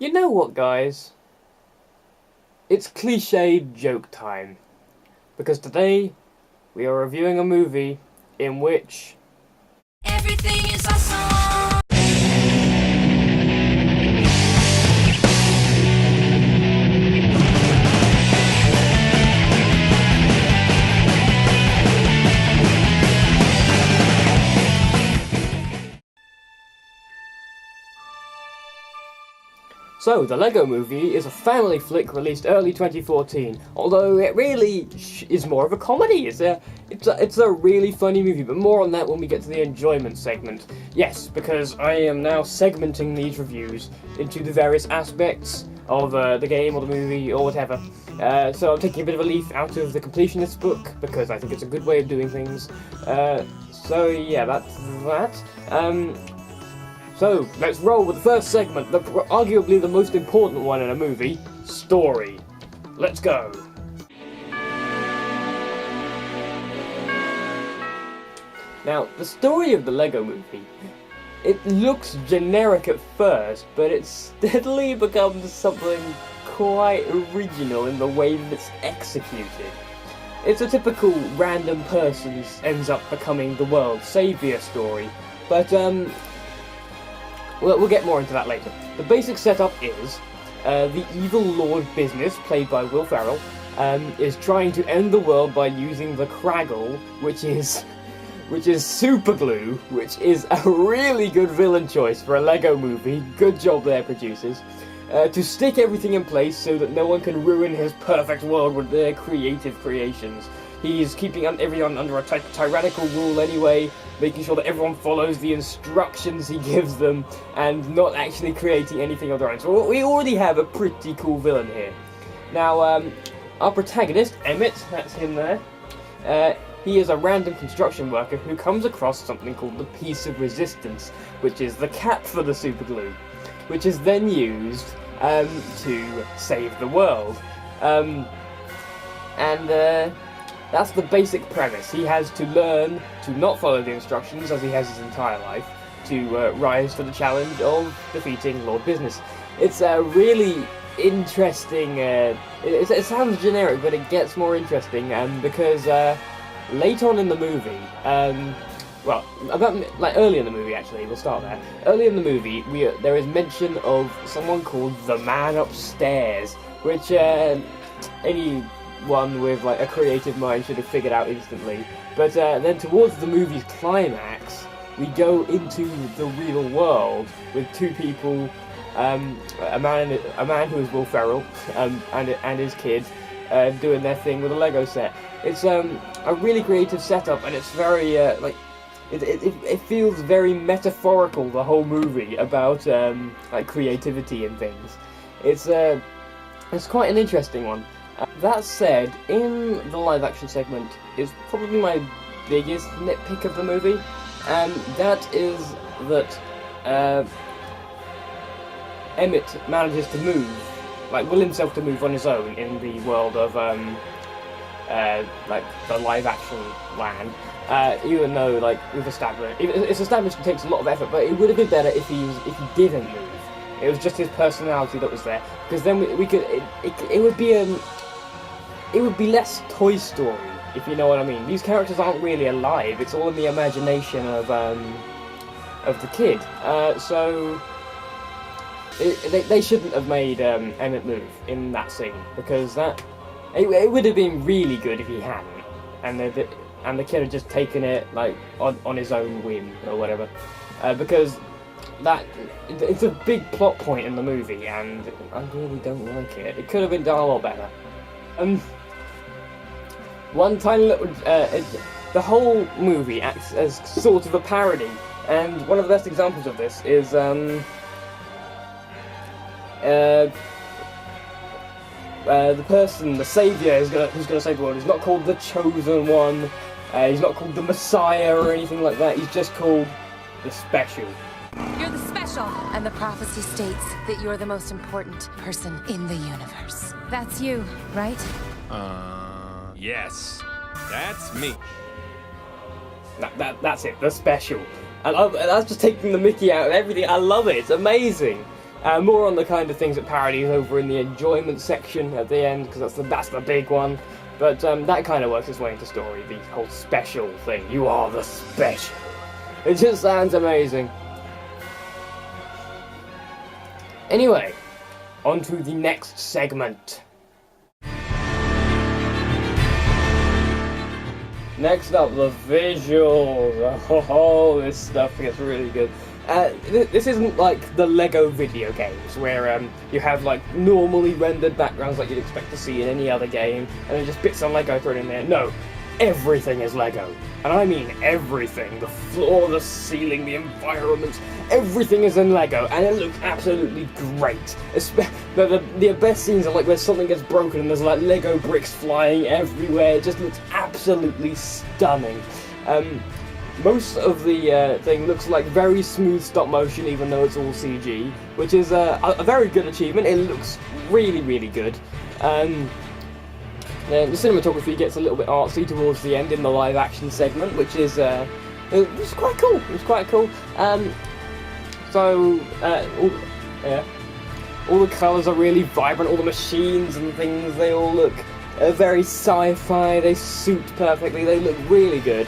You know what, guys? It's cliched joke time. Because today, we are reviewing a movie in which Everything is awesome. So, the Lego Movie is a family flick released early 2014, although it really is more of a comedy. It's a really funny movie, but more on that when we get to the enjoyment segment. Yes, because I am now segmenting these reviews into the various aspects of the game or the movie or whatever. So I'm taking a bit of a leaf out of the completionist book, because I think it's a good way of doing things. So yeah, that's that. So, let's roll with the first segment, arguably the most important one in a movie, story. Let's go. Now, the story of the Lego Movie, it looks generic at first, but it steadily becomes something quite original in the way that it's executed. It's a typical random person ends up becoming the world's saviour story, but we'll get more into that later. The basic setup is the evil Lord Business, played by Will Ferrell, is trying to end the world by using the Craggle, which is super glue, which is a really good villain choice for a Lego movie. Good job there, producers. To stick everything in place so that no one can ruin his perfect world with their creative creations. He's keeping everyone under a tyrannical rule anyway, making sure that everyone follows the instructions he gives them, and not actually creating anything of their own. So we already have a pretty cool villain here. Now, our protagonist, Emmett, that's him there, he is a random construction worker who comes across something called the Piece of Resistance, which is the cap for the superglue, which is then used to save the world. That's the basic premise. He has to learn to not follow the instructions, as he has his entire life, to rise to the challenge of defeating Lord Business. It's a really interesting... it sounds generic, but it gets more interesting, because late on in the movie... early in the movie, actually, we'll start there. Early in the movie, there is mention of someone called the Man Upstairs, which anyone with like a creative mind should have figured out instantly. But then towards the movie's climax, we go into the real world with two people, a man who is Will Ferrell, and his kid, doing their thing with a Lego set. It's a really creative setup, and it's very It feels very metaphorical, the whole movie, about like creativity and things. It's quite an interesting one. That said, in the live action segment is probably my biggest nitpick of the movie, and that is that Emmett manages to will himself to move on his own in the world of the live action land. Even though we've established, it's established it takes a lot of effort, but it would have been better if he didn't move. It was just his personality that was there, because then we could it would be less Toy Story, if you know what I mean. These characters aren't really alive; it's all in the imagination of the kid. So they shouldn't have made Emmett move in that scene, because it would have been really good if he hadn't, and the kid had just taken it on his own whim or whatever, because it's a big plot point in the movie, and I really don't like it. It could have been done a lot better. One tiny little the whole movie acts as sort of a parody, and one of the best examples of this is the person, the saviour, who's gonna save the world, is not called the Chosen One. He's not called the Messiah or anything like that. He's just called the Special. You're the special. And the prophecy states that you're the most important person in the universe. That's you, right? Yes. That's me. That's it, the Special. And that's just taking the mickey out of everything. I love it. It's amazing. More on the kind of things that parodies over in the enjoyment section at the end, because that's the big one. But that kind of works its way into story, the whole special thing. You are the special. It just sounds amazing. Anyway, on to the next segment. Next up, the visuals. Oh, this stuff gets really good. This isn't like the Lego video games, where you have like normally rendered backgrounds like you'd expect to see in any other game, and then just bits of Lego thrown in there. No, everything is Lego. And I mean everything. The floor, the ceiling, the environment, everything is in Lego, and it looks absolutely great. The best scenes are like where something gets broken and there's like Lego bricks flying everywhere. It just looks absolutely stunning. Most of the thing looks like very smooth stop motion, even though it's all CG, which is a very good achievement. It looks really, really good. The cinematography gets a little bit artsy towards the end in the live action segment, which is it's quite cool. It's quite cool. All the colours are really vibrant. All the machines and things, they all look very sci-fi. They suit perfectly. They look really good.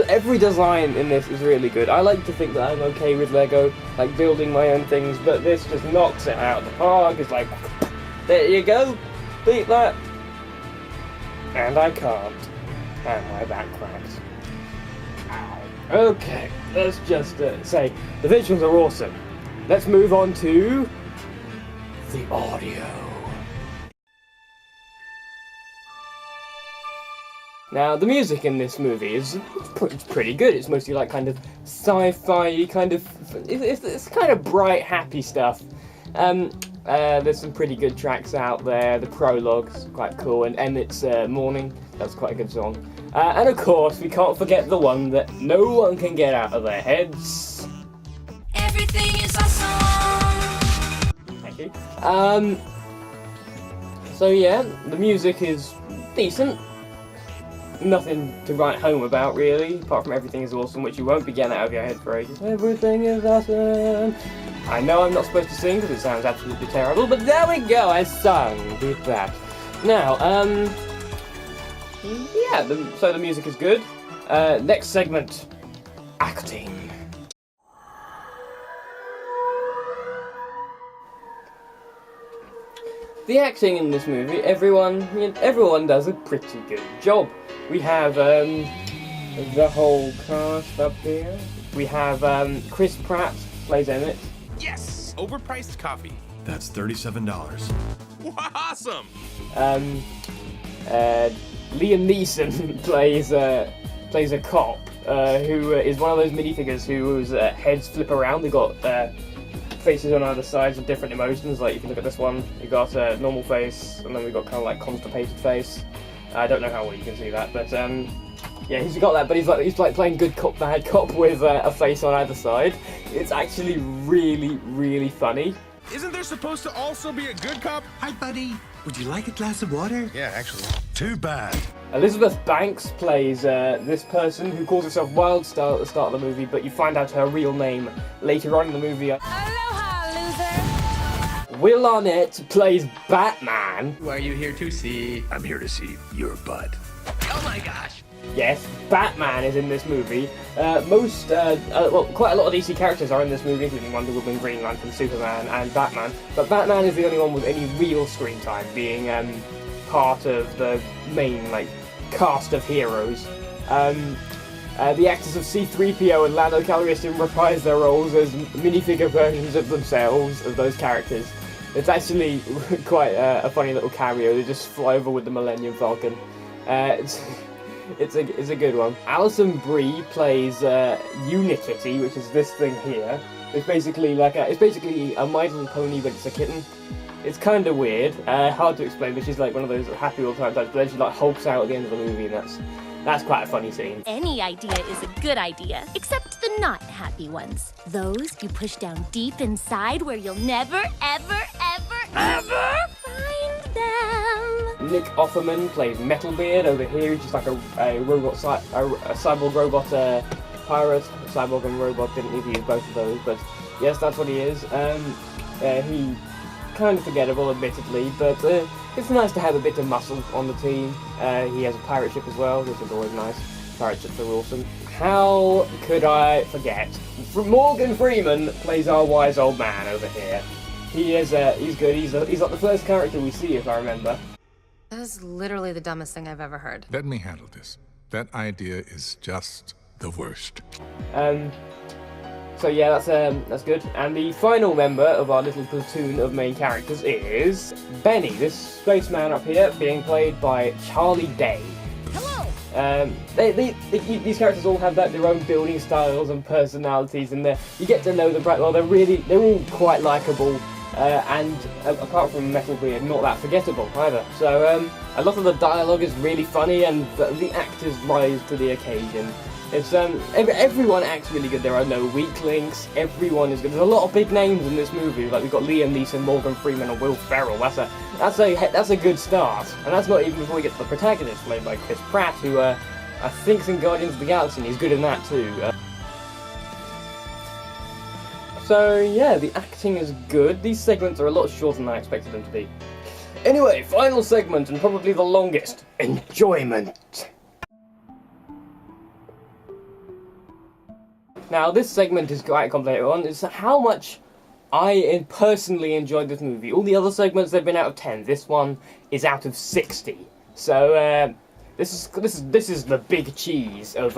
Every design in this is really good. I like to think that I'm okay with Lego, like building my own things, but this just knocks it out of the park. It's like, there you go, beat that. And I can't. And my back cracked. Ow. Okay, let's just say the visuals are awesome. Let's move on to the audio. Now, the music in this movie is pretty good. It's mostly like kind of sci-fi, kind of, it's kind of bright, happy stuff. There's some pretty good tracks out there. The prologue's quite cool, and Emmett's Morning, that's quite a good song. And of course, we can't forget the one that no one can get out of their heads. Everything is awesome! Thank you. So yeah, the music is decent. Nothing to write home about, really, apart from Everything is Awesome, which you won't be getting out of your head for ages. Everything is awesome! I know I'm not supposed to sing because it sounds absolutely terrible, but there we go, I sung with that. Now, yeah, so the music is good. Next segment, acting. The acting in this movie, everyone does a pretty good job. We have the whole cast up here. We have Chris Pratt plays Emmett. Yes! Overpriced coffee. That's $37. Awesome! Liam Neeson plays a cop who is one of those minifigures whose heads flip around. They've got faces on either sides of different emotions. Like if you look at this one, you've got a normal face, and then we've got kind of like constipated face. I don't know how well you can see that, but yeah, he's got that. But he's like playing good cop, bad cop with a face on either side. It's actually really, really funny. Isn't there supposed to also be a good cop? Hi, buddy. Would you like a glass of water? Yeah, actually. Too bad. Elizabeth Banks plays this person who calls herself Wildstar at the start of the movie, but you find out her real name later on in the movie. Aloha, loser! Will Arnett plays Batman. Who are you here to see? I'm here to see your butt. Oh my gosh! Yes, Batman is in this movie. Quite a lot of DC characters are in this movie, including Wonder Woman, Green Lantern, Superman, and Batman. But Batman is the only one with any real screen time, being part of the main cast of heroes. The actors of C-3PO and Lando Calrissian reprise their roles as minifigure versions of themselves, of those characters. It's actually quite a funny little cameo. They just fly over with the Millennium Falcon. It's a good one. Alison Brie plays Unikitty, which is this thing here. It's basically a My Little Pony, but it's a kitten. It's kind of weird, hard to explain, but she's like one of those happy all the time types, but then she like hulks out at the end of the movie, and that's quite a funny scene. Any idea is a good idea, except the not happy ones. Those you push down deep inside where you'll never, ever, ever, ever find them. Nick Offerman plays Metalbeard over here. He's just like a robot, a cyborg robot pirate. Cyborg and robot, didn't need to use both of those, but yes, that's what he is. He kind of forgettable, admittedly, but it's nice to have a bit of muscle on the team. He has a pirate ship as well, which is always nice. Pirate ships are awesome. How could I forget? Morgan Freeman plays our wise old man over here. He's good. He's like the first character we see, if I remember. That is literally the dumbest thing I've ever heard. Let me handle this. That idea is just the worst. So yeah, that's good. And the final member of our little platoon of main characters is Benny, this spaceman up here, being played by Charlie Day. Hello! These characters all have their own building styles and personalities, and you get to know them quite well. They're all quite likable, and apart from Metal Beard, not that forgettable either. So a lot of the dialogue is really funny, and the actors rise to the occasion. It's everyone acts really good. There are no weak links. Everyone is good. There's a lot of big names in this movie. Like we've got Liam Neeson, Morgan Freeman, and Will Ferrell. That's a good start. And that's not even before we get to the protagonist, played by Chris Pratt, who I think's in Guardians of the Galaxy, and he's good in that too. So yeah, the acting is good. These segments are a lot shorter than I expected them to be. Anyway, final segment, and probably the longest. Enjoyment. Now, this segment is quite complicated one. It's how much I personally enjoyed this movie. All the other segments, they've been out of 10. This one is out of 60. So, this is the big cheese of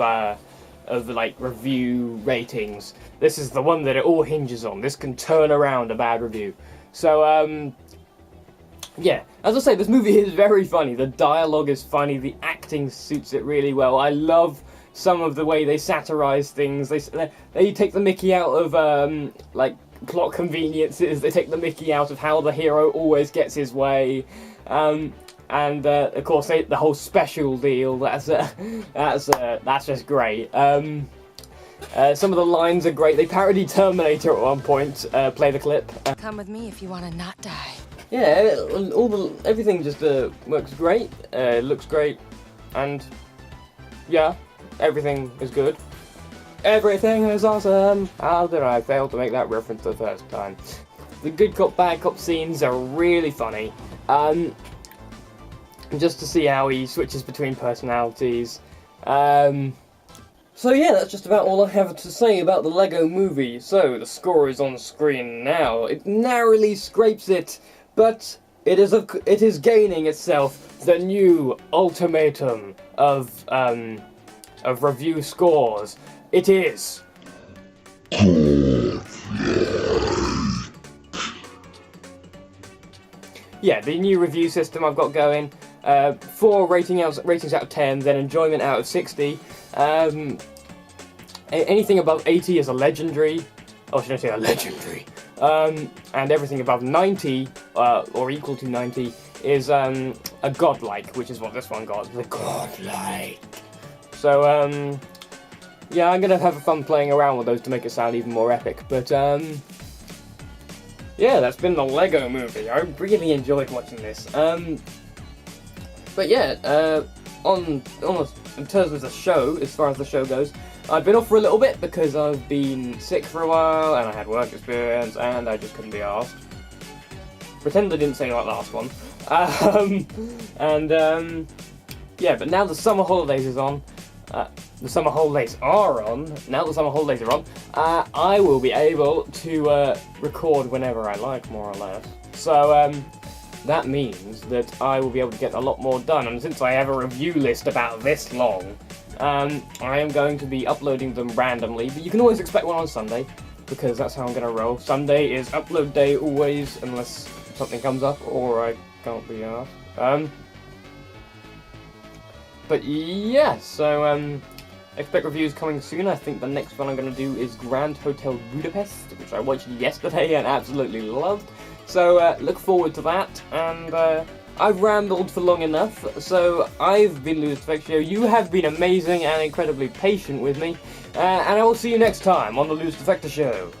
like review ratings. This is the one that it all hinges on. This can turn around a bad review. So, yeah, as I say, this movie is very funny. The dialogue is funny. The acting suits it really well. I love some of the way they satirize things. They take the mickey out of like plot conveniences. They take the mickey out of how the hero always gets his way, and of course the whole special deal. That's just great. Some of the lines are great. They parody Terminator at one point. Play the clip. Come with me if you want to not die. Yeah, everything just works great. Looks great, and yeah. Everything is good. Everything is awesome. How did I fail to make that reference the first time? The good cop, bad cop scenes are really funny. Just to see how he switches between personalities. So yeah, that's just about all I have to say about the Lego Movie. So, the score is on screen now. It narrowly scrapes it, but it is gaining itself the new ultimatum of review scores. It is yeah, the new review system I've got going. 4 ratings out of 10, then enjoyment out of 60. Anything above 80 is a legendary. Oh, should I say a legendary? And everything above 90, or equal to 90, is a godlike, which is what this one got. The godlike. So, yeah, I'm gonna have fun playing around with those to make it sound even more epic. But, yeah, that's been the Lego Movie. I really enjoyed watching this. But yeah, in terms of the show, as far as the show goes, I've been off for a little bit because I've been sick for a while, and I had work experience, and I just couldn't be arsed. Pretend I didn't say that last one. Yeah, but now the summer holidays is on. The summer holidays are on. Now the summer holidays are on, I will be able to record whenever I like, more or less. So that means that I will be able to get a lot more done. And since I have a review list about this long, I am going to be uploading them randomly. But you can always expect one on Sunday, because that's how I'm going to roll. Sunday is upload day always, unless something comes up or I can't be asked. But yeah, so expect reviews coming soon. I think the next one I'm going to do is Grand Hotel Budapest, which I watched yesterday and absolutely loved. So look forward to that, and I've rambled for long enough. So I've been Ludus Defectishow. You have been amazing and incredibly patient with me, and I will see you next time on the Ludus Defectishow.